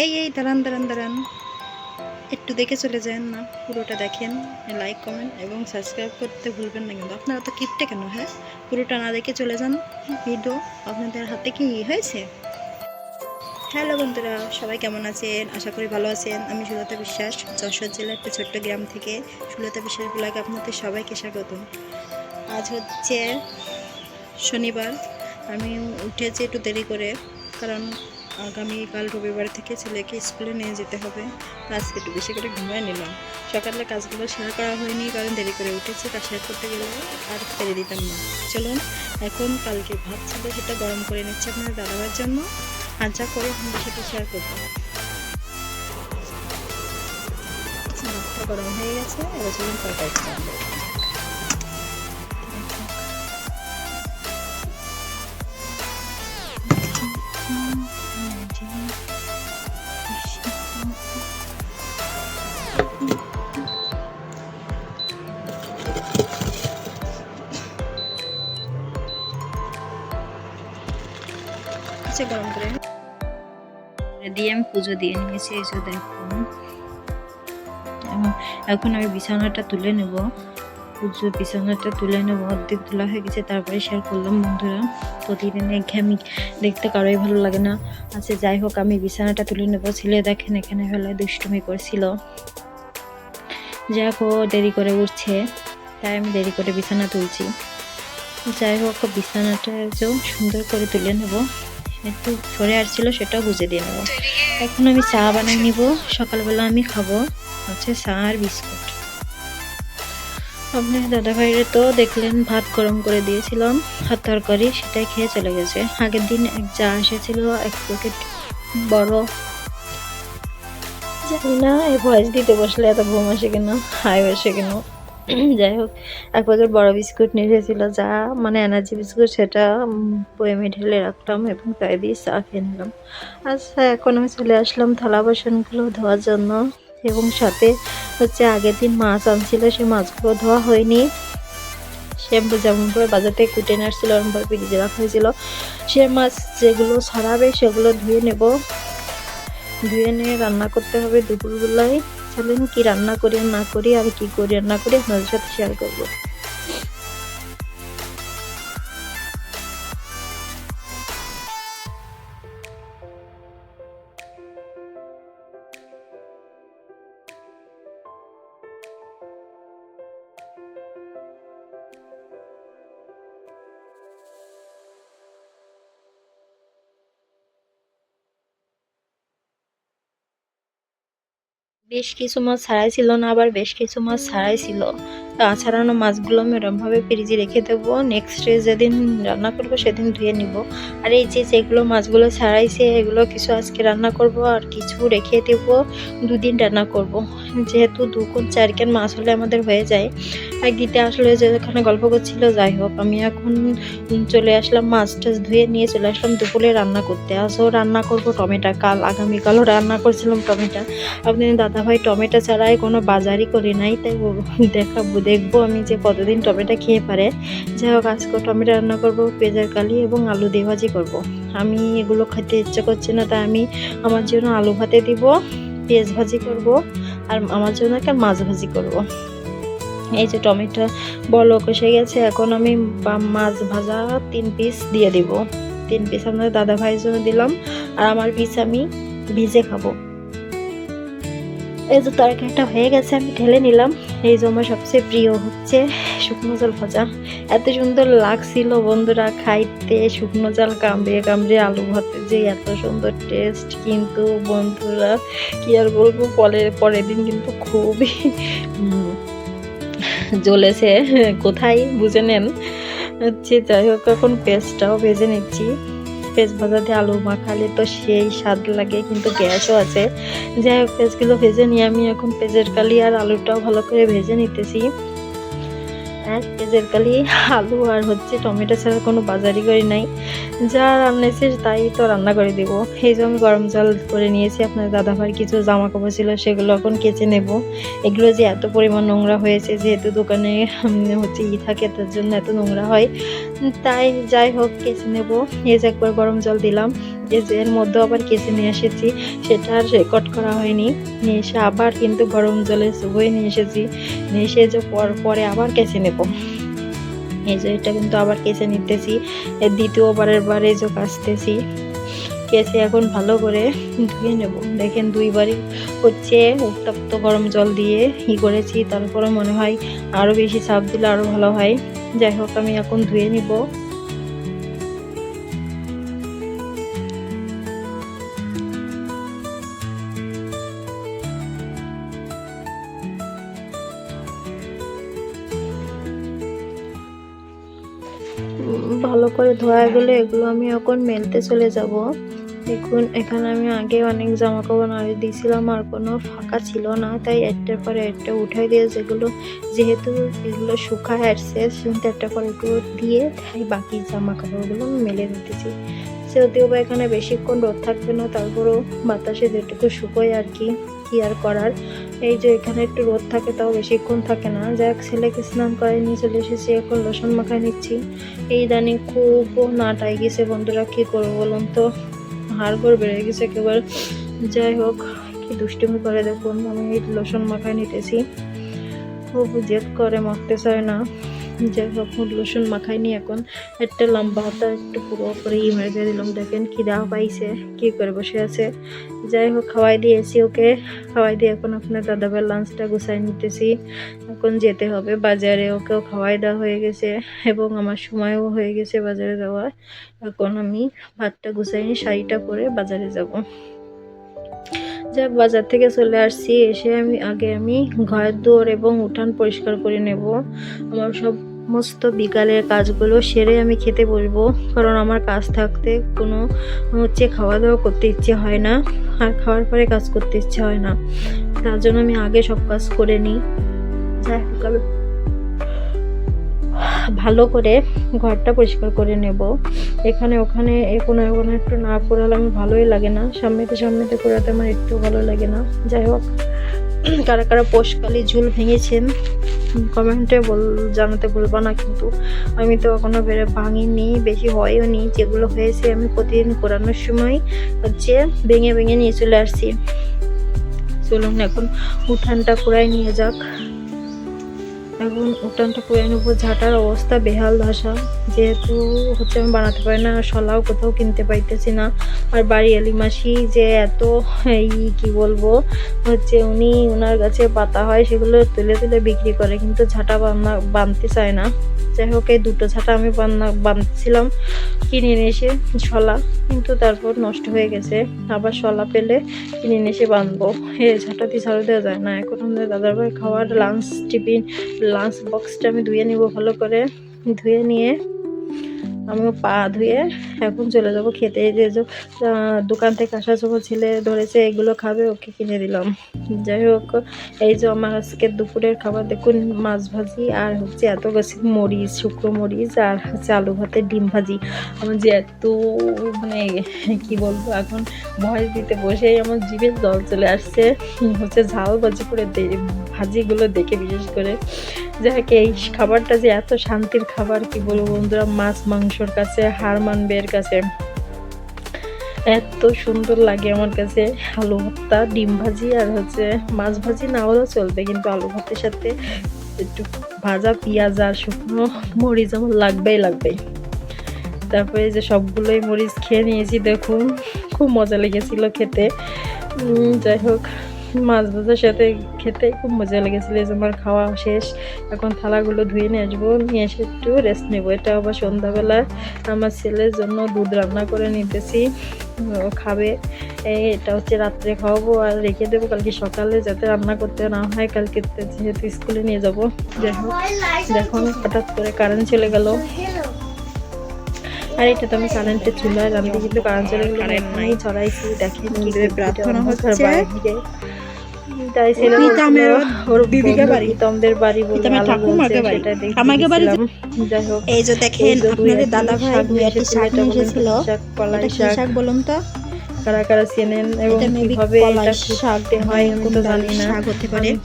এই দাঁড়ান দাঁড়ান দাঁড়ান, একটু দেখে চলে যান না, পুরোটা দেখেন, লাইক কমেন্ট এবং সাবস্ক্রাইব করতে ভুলবেন না কিন্তু। আপনারা তো কিপটে কেন? হ্যাঁ, পুরোটা না দেখে চলে যান ভিডিও। আপনাদের হাতে কি হয়েছে? হ্যালো বন্ধুরা, সবাই কেমন আছেন? আশা করি ভালো আছেন। আমি সুলতা বিশ্বাস, যশোর জেলার একটা ছোট্ট গ্রাম থেকে। সুলতা বিশ্বাস ব্লগে আপনাদের সবাইকে স্বাগতম। আজ হচ্ছে শনিবার। আমি উঠেছি একটু দেরি করে, কারণ আগামীকাল রবিবার থেকে ছেলেকে স্কুলে নিয়ে যেতে হবে। আজকে একটু বেশি করে ঘুমিয়ে নিলাম। সকালে কাজগুলো শেয়ার করা হয়নি, কারণ দেরি করে উঠেছি। কাজ শেয়ার করতে গেলে আর ফেলে দিতাম না। চলুন, এখন কালকে ভাত ছিল, সেটা গরম করে নিচ্ছি আপনার দাদাবার জন্য। আর যা করে আপনাদের সাথে শেয়ার করবো। ভাতটা গরম হয়ে গেছে, এবার চলুন তরকারিটা। গরম করে দিয়ে আমি পুজো দিয়ে নিয়েছি। এই যে দেখুন, এখন আমি বিছানাটা তুলে নেব। পুজোর বিছানাটা তুলে নেব, অর্ধেক তোলা হয়ে গেছে। তারপরে শেয়ার করলাম বন্ধুরা, প্রতিদিন একঘেয়েমি দেখতে কারোই ভালো লাগে না। আচ্ছা যাই হোক, আমি বিছানাটা তুলে নেব। ছেলে দেখেন এখানে ফেলে দুষ্টুমি করছিল। যাই হোক, দেরি করে উঠছে, তাই আমি দেরি করে বিছানা তুলছি। যাই হোক, বিছানাটা সুন্দর করে তুলে নেব। একটু সরে আসছিল, সেটাও বুঝে দিয়ে নেব। এখন আমি চা বানিয়ে নিব। সকালবেলা আমি খাবো হচ্ছে চা আর বিস্কুট। আপনার দাদাভাইরে তো দেখলেন ভাত গরম করে দিয়েছিলাম, ভাত তরকারি, সেটাই খেয়ে চলে গেছে। আগের দিন এক চা এসেছিল, এক প্যাকেট বড়। জানি না এই ভয়েস দিতে বসলে এত ঘুম আসে কেন, হাই আসে কেন। যাই হোক, এক প্যাকেট বড় বিস্কুট নিয়ে এসেছিল, যা মানে এনার্জি বিস্কুট, সেটা বয়ামে ঢেলে রাখলাম এবং তাই দিয়ে চা খেয়ে নিলাম। আচ্ছা, এখন আমি চলে আসলাম থালা বাসনগুলো ধোয়ার জন্য। এবং সাথে হচ্ছে আগের দিন মাছ আনছিল, সেই মাছগুলো ধোয়া হয়নি। সে যেমন করে বাজার থেকে কুটে নিয়ে আসছিল, ওরকমভাবে ফ্রিজে রাখা হয়েছিল। সে মাছ যেগুলো ছাড়াবে সেগুলো ধুয়ে নেব। ধুয়ে নিয়ে রান্না করতে হবে দুপুরবেলায়। চলেন কি রান্না করি না করি আর কি করি না করি আপনাদের সাথে শেয়ার করবো। বেশ কিছু মাছ ছাড়াই ছিল না, আবার বেশ কিছু মাছ ছাড়াই ছিল। ছাড়ানো মাছগুলো আমি এরমভাবে ফ্রিজে রেখে দেবো। নেক্সট ডে যেদিন রান্না করব সেদিন ধুয়ে নিব। আর এই যে যেগুলো মাছগুলো ছাড়াইছে, এগুলো কিছু আজকে রান্না করব আর কিছু রেখে দেব, দুদিন রান্না করব। যেহেতু 2 কোণ 4 কোণ মাছ হলে আমাদের হয়ে যায়। এক দিতে আসলে যেখানে গল্প করছিল। যাই হোক, আমি এখন চলে আসলাম, মাছ টাছ ধুয়ে নিয়ে চলে আসলাম দুপুরে রান্না করতে। আজও রান্না করব টমেটো, আগামীকালও রান্না করছিলাম টমেটো। আপনি দাদাভাই টমেটো ছাড়াই কোনো বাজারই করি নাই, তাই দেখবো আমি যে কতদিন টমেটো খেয়ে পারে। যাই হোক, আজকে টমেটো রান্না করব, পেঁয়াজের কালি এবং আলু দিয়ে ভাজি করব। আমি এগুলো খেতে ইচ্ছে করছে না, তাই আমি আমার জন্য আলু ভাতে দিব, পেঁয়াজ ভাজি করব, আর আমার জন্য একটা মাছ ভাজি করব। এই যে টমেটো বড় কষে গেছে, এখন আমি মাছ ভাজা 3 পিস দিয়ে দিব। 3 পিস আপনার দাদা ভাইয়ের জন্য দিলাম, আর আমার পিস আমি ভিজে খাবো। এই যে তরকারিটা হয়ে গেছে, আমি ঢেলে নিলাম। এই যে আমার সবচেয়ে প্রিয় হচ্ছে শুকনো জাল ভাজা। এত সুন্দর লাগছিল বন্ধুরা খাইতে, শুকনো জাল কামড়ে কামড়ে আলু ভাতে যে এত সুন্দর টেস্ট। কিন্তু বন্ধুরা কি আর বলবো, পরের দিন কিন্তু খুবই জ্বলেছে, কোথায় বুঝে নেন হচ্ছে। যাই হোক, এখন পেঁয়াজটাও ভেজে নিচ্ছি। পেঁয়াজ ভাজা দিয়ে আলু মাখালে তো সেই স্বাদ লাগে, কিন্তু গ্যাসও আছে। যাই হোক, পেঁয়াজগুলো ভেজে নিয়ে আমি এখন পেঁয়াজের কালি আর আলুটাও ভালো করে ভেজে নিতেছি। আর পেঁয়াজের কালি, আলু আর হচ্ছে টমেটো ছাড়া কোনো বাজারই করি নাই। যা রান্নাইছে তাই তো রান্না করে দেব। এই যে আমি গরম জল করে নিয়েছি। আপনার দাদাভাইয়ের কিছু জামা কাপড় ছিল, সেগুলো এখন কেচে নেব। এগুলো যে এত পরিমাণ নোংরা হয়েছে, যেহেতু দোকানে হচ্ছে থাকে, তার জন্য এত নোংরা হয়। তাই যাই হোক কেচে নেব। এই যে একবার গরম জল দিলাম, এই যে এর মধ্যে আবার কেচে নিয়ে এসেছি, সেটা আর রেকর্ড করা হয়নি। নিয়ে এসে আবার কিন্তু গরম জলে চুবই নিয়ে এসেছি, নিয়ে এসে যে পরে আবার কেচে নেব। এই যে এটা কিন্তু আবার কেচে নিতেছি, দ্বিতীয়বারের বারে যে কাচতেছি। কেচে এখন ভালো করে ধুয়ে নেব। দেখেন দুইবারই হচ্ছে উত্তপ্ত গরম জল দিয়ে করেছি, তারপরে মনে হয় আরও বেশি চাপ দিলে আরও ভালো হয়। যাই হোক আমি এখন ধুয়ে নিব। ভালো করে ধোয়া গেলে এগুলো আমি এখন মেলতে চলে যাব। দেখুন এখানে আমি আগে অনেক জামা কাপড় নাড়ি দিয়েছিলাম, আর কোনো ফাঁকা ছিল না, তাই একটার পরে একটা উঠাই দিয়ে যেগুলো যেহেতু এগুলো শুকায় আসছে সেহেতু একটা পরে একটু দিয়ে তাই বাকি জামা কাপড়গুলো মেলে দিতেছি। যদিও বা এখানে বেশিক্ষণ রোদ থাকবে না, তারপরেও বাতাসে যেটুকু শুকোয় আর কি আর করার। এই যে এখানে একটু রোদ থাকে তাও বেশিক্ষণ থাকে না। যাক ছেলেকে স্নান করাই নিয়ে চলে এসেছি, এখন লোশন মাখায় নিচ্ছি। এই ইদানিং খুব নাটাই গেছে বন্ধুরা, কি করবো বলুন তো, হাড়গোড় বেড়ে গেছে একেবারে। যাই হোক কি দুষ্টুমি করে দেখুন, আমি এই লোশন মাখায় নিতেছি, খুব জেদ করে মাখতে চায় না। যাই হোক লোশন মাখাই নিয়ে এখন একটা লম্বা হাতা একটু পুরো করে মেরে দিলাম। দেখেন খিদা পাইছে, কি করে বসে আছে। যাই হোক খাওয়াই দিয়েছি ওকে, খাওয়াই দিয়ে এখন আপনার দাদাভাইয়ের লাঞ্চটা গুছাই নিতেছি। এখন যেতে হবে বাজারে, ওকেও খাওয়াই দেওয়া হয়ে গেছে এবং আমার সময়ও হয়ে গেছে বাজারে যাওয়ার। এখন আমি ভাতটা গুছাই নিয়ে শাড়িটা পরে বাজারে যাব। যাক বাজার থেকে চলে আসছি, এসে আমি ঘর দুয়ার এবং উঠান পরিষ্কার করে নেব। আমার সমস্ত বিকালের কাজগুলো সেরে আমি খেতে বসবো, কারণ আমার কাজ থাকতে কোনো খাওয়া দাওয়া করতে ইচ্ছে হয় না, আর খাওয়ার পরে কাজ করতে ইচ্ছে হয় না। তার জন্য আমি আগে সব কাজ করে নিই। যাই হোক ভালো করে ঘরটা পরিষ্কার করে নেব। এখানে ওখানে কোনো একটু না করালে আমার ভালোই লাগে না, সামনেতে করাতে আমার একটু ভালো লাগে না। যাই হোক কারা কারা পোষকালি ঝুল ভেঙেছেন কমেন্টে জানাতে বলবো না, কিন্তু আমি তো এখনো ভাঙিনি, বেশি হয়ও নি। যেগুলো হয়েছে আমি প্রতিদিন করানোর সময় ভেঙে নিয়ে চলে আসছি। চলুন এখন উঠানটা কুড়াই নিয়ে যাক। এখন উঠানটা করে নেবো। ঝাঁটার অবস্থা বেহাল দশা, যেহেতু আমি বানাতে পারি না, শলাও কোথাও কিনতে পাইতেছি না। আর বাড়ি এলিমাসি যে এত কি বলবো উনি ওনার কাছে পাতা হয় সেগুলো তুলে বিক্রি করে, কিন্তু ঝাঁটা বানতে চায় না। যাই হোক এই দুটো ঝাঁটা আমি বানতেছিলাম কিনে নিয়ে এসে শলা, কিন্তু তারপর নষ্ট হয়ে গেছে। আবার শলা পেলে কিনে নিয়ে এসে বাঁধবো। ঝাঁটা দিয়ে ঝাড়ু দেওয়া যায় না। এখন আমাদের দাদাভাই খাওয়ার লাঞ্চ বক্সটা আমি ধুয়ে নিব ভালো করে। ধুয়ে নিয়ে আমিও পা ধুয়ে এখন চলে যাব খেতে। এই যে দোকান থেকে আসা যখন ছেলে ধরেছে এগুলো খাবে, ওকে কিনে দিলাম। যাই হোক এই যে আমার আজকের দুপুরের খাবার দেখুন, মাছ ভাজি আর এত গাছি মরিচ, শুকনো মরিচ, আর আলু ভাতের ডিম ভাজি। আমার যে এত কি বলবো, এখন ভয়েস দিতে বসেই আমার জিভে জল চলে আসছে। ঝাল ভাজি করে ভাজিগুলো দেখে বিশেষ করে। যাক এই খাবারটা যে এত শান্তির খাবার, কি বলবো বন্ধুরা, মাছ মাংসর কাছে হার মানবে এর কাছে। এত সুন্দর লাগে আমার কাছে আলু ভর্তা, ডিম ভাজি আর মাছ ভাজি না হলেও চলবে, কিন্তু আলু ভর্তার সাথে একটু ভাজা পেঁয়াজ আর শুকনো মরিচ আমার লাগবেই। তারপরে যে সবগুলোই মরিচ খেয়ে নিয়েছি, দেখুন খুব মজা লেগেছিল খেতে। যাই হোক মাছ ভাজার সাথে খেতে খুব মজা লেগেছিল। আমার খাওয়া শেষ, এখন থালাগুলো ধুয়ে নিয়ে আসবো, নিয়ে এসে একটু রেস্ট নেবো। এটা আবার সন্ধ্যাবেলা আমার ছেলের জন্য দুধ রান্না করে নিতেছি, ও খাবে। এটা রাত্রে খাওয়াবো আর রেখে দেবো কালকে সকালে, যাতে রান্না করতে না হয়, কালকে যেহেতু স্কুলে নিয়ে যাবো। যাই হোক দেখুন হঠাৎ করে কারেন্ট চলে গেল। আর এটা তো আমি কারেন্টের চুলায় রান্না, কিন্তু কারেন্ট চলে গেলে নাই ছড়াইছি। দেখেন প্রার্থনা হচ্ছে, তাই ছেলে ওর প্রীতমদের বাড়ি বলে আমাকে বাড়ি। যাই হোক এই যে দেখেন আপনাদের দাদা ভাই একটা শাক নিয়ে এসেছিল, এটা কি শাক বলুন তো? কারা কারা চেনেন এবং কিভাবে এটা কুটতে হয় আমি তো জানি না, আমি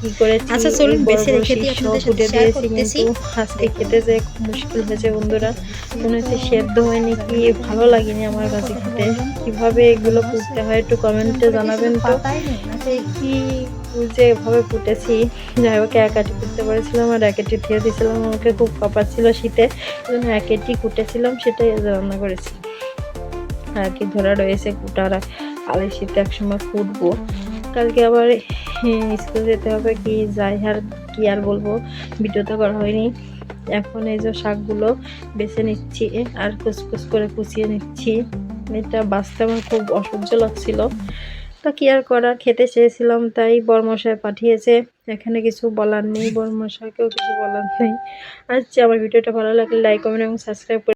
কি করেছি। আচ্ছা চলুন বেছে রেখে দিই, সব আপনাদের কুটে সাথে শেয়ার দিয়েছি, করতেছি। কিন্তু আজকে খেতে যে খুব মুশকিল হয়েছে বন্ধুরা। মনে হচ্ছে সেদ্ধ হয়নি, কি ভালো লাগেনি আমার কাছে খেতে। কিভাবে এগুলো কুটতে হয় একটু কমেন্টে জানাবেন তো। কি যে এভাবে কুটেছি, যাই হোক এক আটি কুটতে পারেছিলাম আর এক আটি দিয়ে দিয়েছিলাম। আমাকে খুব কাঁপাচ্ছিল শীতে, এই জন্য এক আটি কুটেছিলাম, সেটাই রান্না করেছি। আর কি ধরা রয়েছে কুটার আলাই শীতে একসময় কুটবো। কালকে আবার স্কুল যেতে হবে, কি যাই আর কি আর বলবো, ভিডিও তো করা হয়নি। এখন এই যে শাকগুলো বেছে নিচ্ছি আর কুচকুচ করে কুচিয়ে নিচ্ছি। এটা বাঁচতে আমার খুব অসহ্য লাগছিল, তা কি আর করার, খেতে চেয়েছিলাম তাই বরমশাই পাঠিয়েছে, এখানে কিছু বলার নেই, বরমশাইকেও কিছু বলার নেই। আচ্ছা, আমার ভিডিওটা ভালো লাগলে লাইক কমেন্ট এবং সাবস্ক্রাইব